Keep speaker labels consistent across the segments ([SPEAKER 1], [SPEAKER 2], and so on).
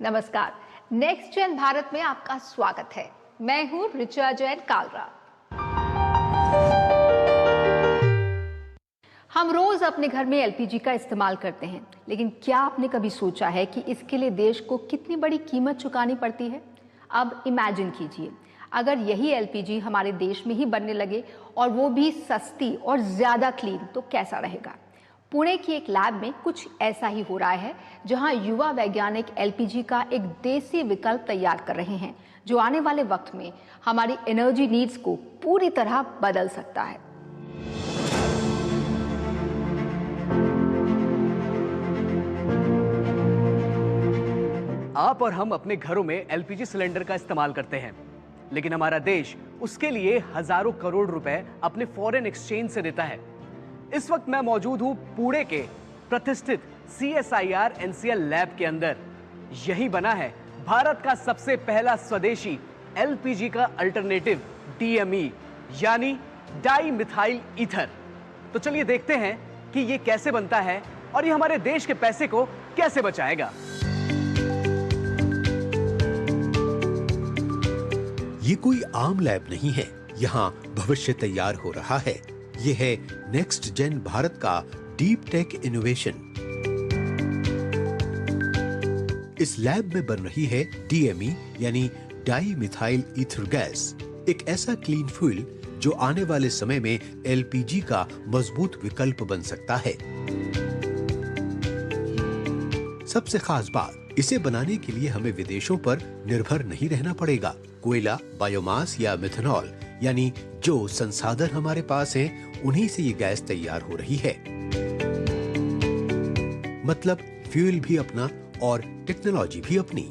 [SPEAKER 1] नमस्कार, next gen Bharat में आपका स्वागत है। मैं हूं ऋचा जैन कालरा। हम रोज अपने घर में एलपीजी का इस्तेमाल करते हैं, लेकिन क्या आपने कभी सोचा है कि इसके लिए देश को कितनी बड़ी कीमत चुकानी पड़ती है? अब इमेजिन कीजिए, अगर यही एलपीजी हमारे देश में ही बनने लगे और वो भी सस्ती और ज्यादा क्लीन, तो कैसा रहेगा? पुणे की एक लैब में कुछ ऐसा ही हो रहा है, जहां युवा वैज्ञानिक एलपीजी का एक देसी विकल्प तैयार कर रहे हैं, जो आने वाले वक्त में हमारी एनर्जी नीड्स को पूरी तरह बदल सकता है।
[SPEAKER 2] आप और हम अपने घरों में एलपीजी सिलेंडर का इस्तेमाल करते हैं, लेकिन हमारा देश उसके लिए हजारों करोड़ रुपए अपने फॉरेन एक्सचेंज से देता है। इस वक्त मैं मौजूद हूं पुणे के प्रतिष्ठित CSIR NCL लैब के अंदर। यही बना है भारत का सबसे पहला स्वदेशी एलपीजी का अल्टरनेटिव DME यानी डाई मिथाइल ईथर। तो चलिए देखते हैं कि ये कैसे बनता है और ये हमारे देश के पैसे को कैसे बचाएगा।
[SPEAKER 3] ये कोई आम लैब नहीं है, यहाँ भविष्य तैयार हो रहा है। ये है नेक्स्ट जेन भारत का डीप टेक इनोवेशन। इस लैब में बन रही है DME यानी डाई मिथाइल ईथर गैस, एक ऐसा क्लीन फ्यूल जो आने वाले समय में LPG का मजबूत विकल्प बन सकता है। सबसे खास बात, इसे बनाने के लिए हमें विदेशों पर निर्भर नहीं रहना पड़ेगा। कोयला, बायोमास या मिथेनॉल यानी जो संसाधन हमारे पास हैं, उन्हीं से ये गैस तैयार हो रही है। मतलब फ्यूल भी अपना और टेक्नोलॉजी भी अपनी।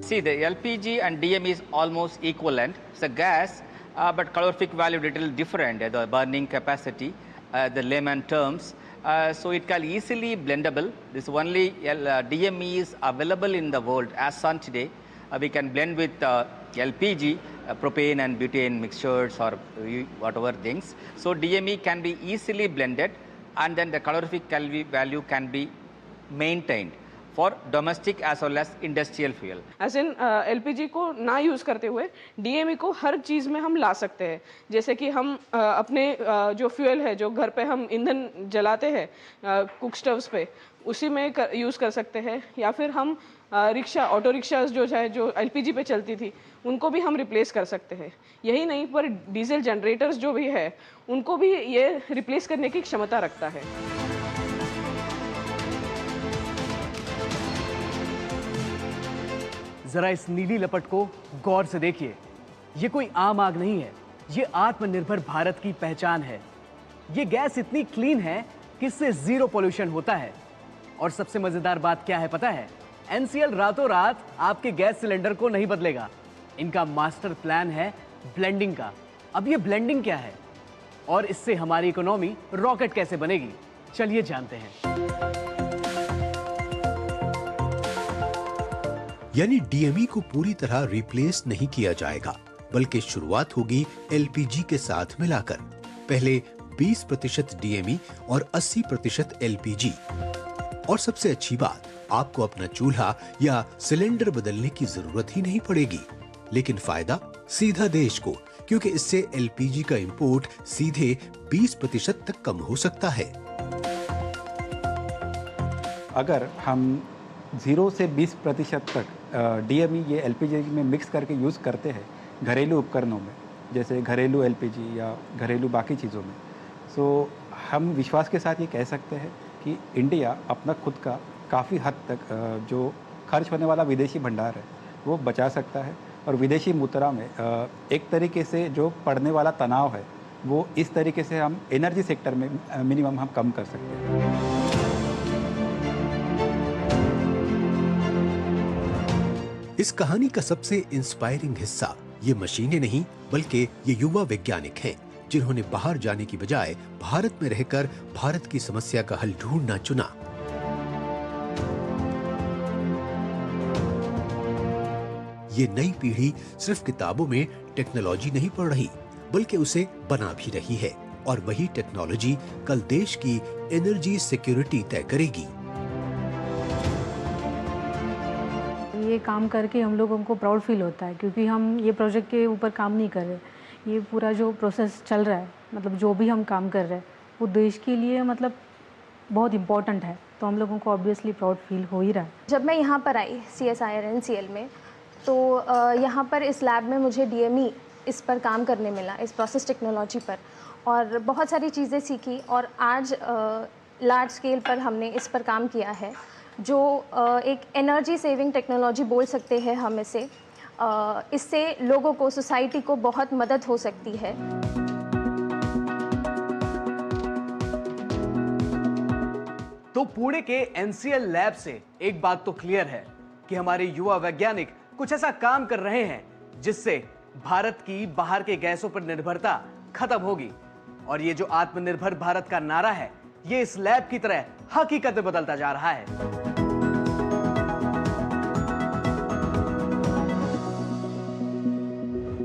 [SPEAKER 4] See, the LPG and DME is almost equivalent. It's a gas, but calorific value little different. The burning capacity, the layman terms. So it can easily blendable. This only DME is available in the world as on today. We can blend with LPG, propane and butane mixtures or whatever things. So DME can be easily blended, and then the calorific value can be maintained for domestic as well as industrial fuel.
[SPEAKER 5] As in LPG को ना use करते हुए DME को हर चीज़ में हम ला सकते हैं। जैसे कि हम अपने जो फ्यूल है, जो घर पे हम ईंधन जलाते हैं कुक स्टव्स पे, उसी में यूज़ कर सकते हैं। या फिर हम रिक्शा, ऑटो रिक्शाज जो LPG पे चलती थी, उनको भी हम रिप्लेस कर सकते हैं। यही नहीं, पर डीजल जनरेटर्स जो भी है, उनको भी ये रिप्लेस करने की क्षमता रखता है।
[SPEAKER 2] जरा इस नीली लपट को गौर से देखिए। ये कोई आम आग नहीं है, ये आत्मनिर्भर भारत की पहचान है। ये गैस इतनी क्लीन है कि इससे जीरो पोल्यूशन होता है। और सबसे मजेदार बात क्या है पता है? NCL रातों रात आपके गैस सिलेंडर को नहीं बदलेगा। इनका मास्टर प्लान है ब्लेंडिंग का। अब ये ब्लेंडिंग क्या है और इससे हमारी इकोनॉमी रॉकेट कैसे बनेगी, चलिए जानते हैं।
[SPEAKER 3] यानी DME को पूरी तरह रिप्लेस नहीं किया जाएगा, बल्कि शुरुआत होगी LPG के साथ मिलाकर। पहले 20% DME और 80% LPG। और सबसे अच्छी बात, आपको अपना चूल्हा या सिलेंडर बदलने की जरूरत ही नहीं पड़ेगी। लेकिन फायदा सीधा देश को, क्योंकि इससे LPG का इंपोर्ट सीधे 20% तक कम हो सकता है।
[SPEAKER 6] अगर हम 0 से 20% तक DME ये LPG में मिक्स करके यूज़ करते हैं घरेलू उपकरणों में, जैसे घरेलू LPG या घरेलू बाकी चीज़ों में, तो हम विश्वास के साथ ये कह सकते हैं कि इंडिया अपना खुद का काफ़ी हद तक जो खर्च होने वाला विदेशी भंडार है वो बचा सकता है। और विदेशी मुद्रा में एक तरीके से जो पड़ने वाला तनाव है, वो इस तरीके से हम एनर्जी सेक्टर में मिनिमम हम कम कर सकते हैं।
[SPEAKER 3] इस कहानी का सबसे इंस्पायरिंग हिस्सा ये मशीनें नहीं, बल्कि ये युवा वैज्ञानिक हैं, जिन्होंने बाहर जाने की बजाय भारत में रहकर भारत की समस्या का हल ढूंढना चुना। ये नई पीढ़ी सिर्फ किताबों में टेक्नोलॉजी नहीं पढ़ रही, बल्कि उसे बना भी रही है। और वही टेक्नोलॉजी कल देश की एनर्जी सिक्योरिटी तय करेगी।
[SPEAKER 7] ये काम करके हम लोगों को प्राउड फील होता है, क्योंकि हम ये प्रोजेक्ट के ऊपर काम नहीं कर रहे, ये पूरा जो प्रोसेस चल रहा है, मतलब जो भी हम काम कर रहे हैं वो देश के लिए मतलब बहुत इम्पोर्टेंट है, तो हम लोगों को ऑब्वियसली प्राउड फील हो ही रहा है।
[SPEAKER 8] जब मैं यहाँ पर आई CSIR-NCL में, तो यहाँ पर इस लैब में मुझे DME इस पर काम करने मिला, इस प्रोसेस टेक्नोलॉजी पर, और बहुत सारी चीज़ें सीखी और आज लार्ज स्केल पर हमने इस पर काम किया है, जो एक एनर्जी सेविंग टेक्नोलॉजी बोल सकते हैं हम इसे। इससे लोगों को, सोसाइटी को बहुत मदद हो सकती है।
[SPEAKER 2] तो पुणे के NCL लैब से एक बात तो क्लियर है कि हमारे युवा वैज्ञानिक कुछ ऐसा काम कर रहे हैं जिससे भारत की बाहर के गैसों पर निर्भरता खत्म होगी। और ये जो आत्मनिर्भर भारत का नारा है, ये इस लैब की तरह हकीकत में बदलता जा रहा है।